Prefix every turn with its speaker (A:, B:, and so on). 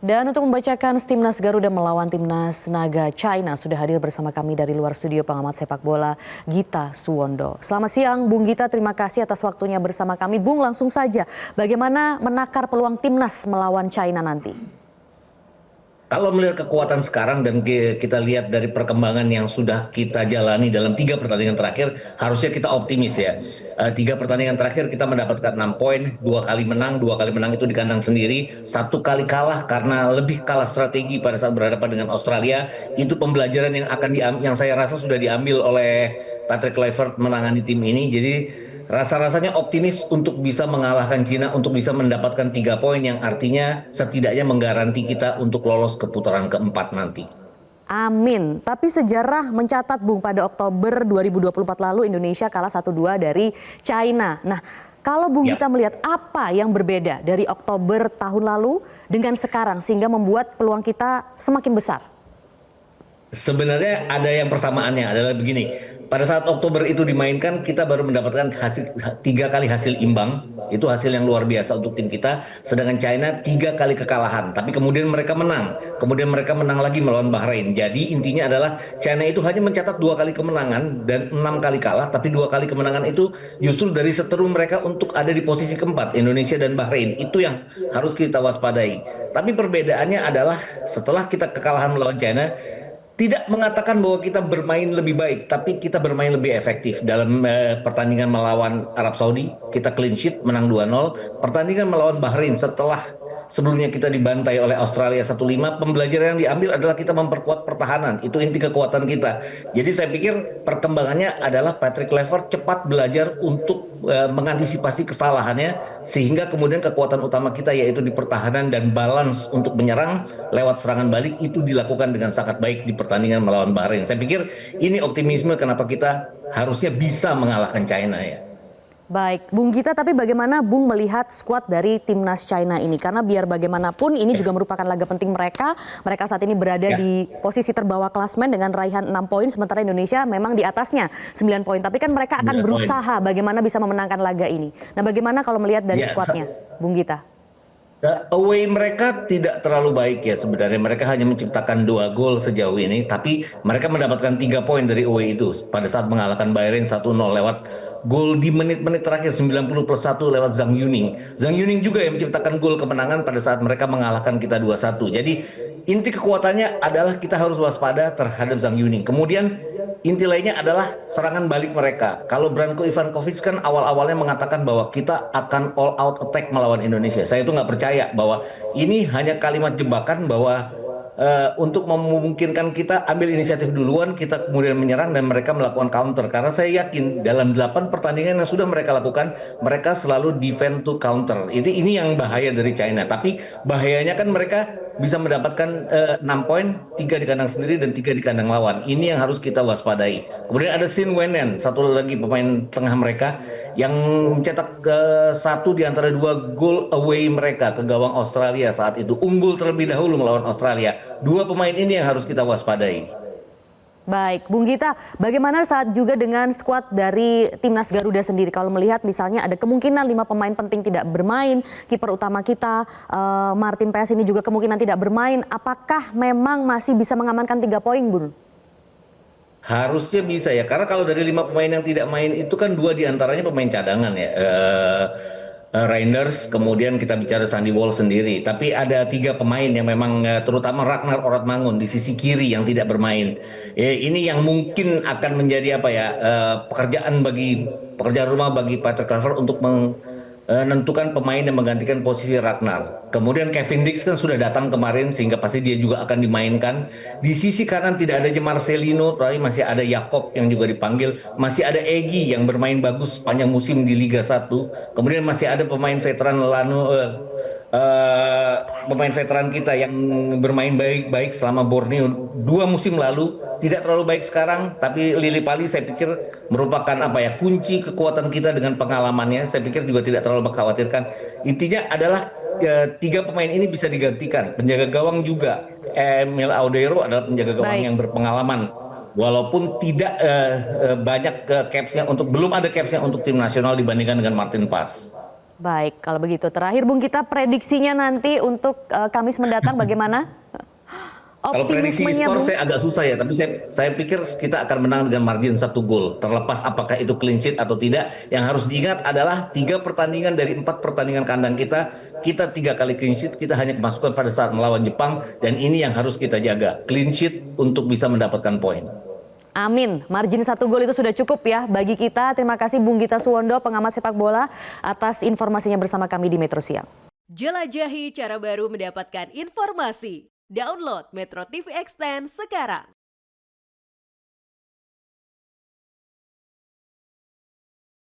A: Dan untuk membacakan Timnas Garuda melawan Timnas Naga China sudah hadir bersama kami dari luar studio pengamat sepak bola Gita Suwondo. Selamat siang Bung Gita, terima kasih atas waktunya bersama kami. Bung, langsung saja, bagaimana menakar peluang Timnas melawan China nanti?
B: Kalau melihat kekuatan sekarang dan kita lihat dari perkembangan yang sudah kita jalani dalam 3 pertandingan terakhir, harusnya kita optimis ya. 3 pertandingan terakhir kita mendapatkan 6 poin, 2 kali menang itu di kandang sendiri, 1 kali kalah karena lebih kalah strategi pada saat berhadapan dengan Australia. Itu pembelajaran yang yang saya rasa sudah diambil oleh Patrick Kluivert menangani tim ini. Jadi rasa-rasanya optimis untuk bisa mengalahkan Cina, untuk bisa mendapatkan 3 poin yang artinya setidaknya menggaranti kita untuk lolos ke putaran keempat nanti.
A: Amin. Tapi sejarah mencatat Bung, pada Oktober 2024 lalu Indonesia kalah 1-2 dari China. Nah, kalau Bung
B: Ya.
A: Gita melihat apa yang berbeda dari Oktober tahun lalu dengan sekarang sehingga membuat peluang kita semakin besar?
B: Sebenarnya ada yang persamaannya adalah begini. Pada saat Oktober itu dimainkan, kita baru mendapatkan 3 kali hasil imbang. Itu hasil yang luar biasa untuk tim kita. Sedangkan China 3 kali kekalahan. Tapi kemudian mereka menang. Kemudian mereka menang lagi melawan Bahrain. Jadi intinya adalah China itu hanya mencatat 2 kali kemenangan dan 6 kali kalah. Tapi 2 kali kemenangan itu justru dari seteru mereka untuk ada di posisi keempat, Indonesia dan Bahrain. Itu yang harus kita waspadai. Tapi perbedaannya adalah setelah kita kekalahan melawan China, tidak mengatakan bahwa kita bermain lebih baik, tapi kita bermain lebih efektif. Dalam pertandingan melawan Arab Saudi, kita clean sheet, menang 2-0. Pertandingan melawan Bahrain setelah sebelumnya kita dibantai oleh Australia 1-5, pembelajaran yang diambil adalah kita memperkuat pertahanan. Itu inti kekuatan kita. Jadi saya pikir perkembangannya adalah Patrick Kluivert cepat belajar untuk mengantisipasi kesalahannya, sehingga kemudian kekuatan utama kita yaitu di pertahanan dan balance untuk menyerang lewat serangan balik itu dilakukan dengan sangat baik di pertandingan melawan Bahrain. Saya pikir ini optimisme kenapa kita harusnya bisa mengalahkan China ya.
A: Baik, Bung Gita, tapi bagaimana Bung melihat skuad dari Timnas China ini? Karena biar bagaimanapun ini juga merupakan laga penting mereka. Mereka saat ini berada
B: Ya.
A: di posisi terbawah klasemen dengan raihan 6 poin, sementara Indonesia memang di atasnya 9 poin. Tapi kan mereka akan
B: 9 poin.
A: berusaha bagaimana bisa memenangkan laga ini. Nah, bagaimana kalau melihat dari
B: Ya,
A: skuadnya, Bung Gita?
B: away mereka tidak terlalu baik ya sebenarnya. Mereka hanya menciptakan 2 gol sejauh ini, tapi mereka mendapatkan 3 poin dari away itu pada saat mengalahkan Bahrain 1-0 lewat gol di menit-menit terakhir 90+1 lewat Zhang Yuning. Zhang Yuning juga yang menciptakan gol kemenangan pada saat mereka mengalahkan kita 2-1. Jadi inti kekuatannya adalah kita harus waspada terhadap Zhang Yuning. Kemudian inti lainnya adalah serangan balik mereka. Kalau Branko Ivankovic kan awal-awalnya mengatakan bahwa kita akan all out attack melawan Indonesia. Saya itu nggak percaya bahwa ini hanya kalimat jebakan bahwa untuk memungkinkan kita ambil inisiatif duluan, kita kemudian menyerang dan mereka melakukan counter. Karena saya yakin dalam 8 pertandingan yang sudah mereka lakukan, mereka selalu defend to counter. Ini yang bahaya dari China. Tapi bahayanya kan mereka bisa mendapatkan 6 poin, 3 di kandang sendiri dan 3 di kandang lawan. Ini yang harus kita waspadai. Kemudian ada Sin Wenen, satu lagi pemain tengah mereka yang mencetak satu di antara 2 gol away mereka ke gawang Australia saat itu. Unggul terlebih dahulu melawan Australia. 2 pemain ini yang harus kita waspadai.
A: Baik, Bung Gita, bagaimana saat juga dengan skuad dari Timnas Garuda sendiri? Kalau melihat misalnya ada kemungkinan 5 pemain penting tidak bermain, kiper utama kita Martin Paes ini juga kemungkinan tidak bermain. Apakah memang masih bisa mengamankan 3 poin, Bung?
B: Harusnya bisa ya, karena kalau dari 5 pemain yang tidak main itu kan 2 diantaranya pemain cadangan ya. Reinders, kemudian kita bicara Sandy Wall sendiri. Tapi ada 3 pemain yang memang terutama Ragnar Oratmangun di sisi kiri yang tidak bermain. Ini yang mungkin akan menjadi apa ya, pekerjaan rumah bagi Patrick Kluivert untuk menentukan pemain yang menggantikan posisi Ragnar. Kemudian Kevin Dix kan sudah datang kemarin sehingga pasti dia juga akan dimainkan. Di sisi kanan tidak ada Marcelino, tapi masih ada Yakob yang juga dipanggil. Masih ada Egy yang bermain bagus sepanjang musim di Liga 1. Kemudian masih ada pemain veteran pemain veteran kita yang bermain baik-baik selama Borneo 2 musim lalu, tidak terlalu baik sekarang, tapi Lili Pali saya pikir merupakan apa ya, kunci kekuatan kita dengan pengalamannya. Saya pikir juga tidak terlalu mengkhawatirkan. Intinya adalah 3 pemain ini bisa digantikan. Penjaga gawang juga Emil Audero adalah penjaga gawang
A: Baik.
B: yang berpengalaman. Walaupun tidak banyak capsnya, belum ada capsnya untuk tim nasional dibandingkan dengan Martin Paes.
A: Baik, kalau begitu terakhir Bung Gita, prediksinya nanti untuk Kamis mendatang bagaimana?
B: Kalau prediksi
A: Optimismenya
B: skor
A: Bung.
B: saya agak susah ya, tapi saya pikir kita akan menang dengan margin 1 gol. Terlepas apakah itu clean sheet atau tidak, yang harus diingat adalah 3 pertandingan dari 4 pertandingan kandang kita 3 kali clean sheet, kita hanya kemasukan pada saat melawan Jepang, dan ini yang harus kita jaga, clean sheet untuk bisa mendapatkan poin.
A: Amin, margin 1 gol itu sudah cukup ya bagi kita. Terima kasih Bung Gita Suwondo, pengamat sepak bola, atas informasinya bersama kami di Metro Siang.
C: Jelajahi cara baru mendapatkan informasi. Download Metro TV Extend sekarang.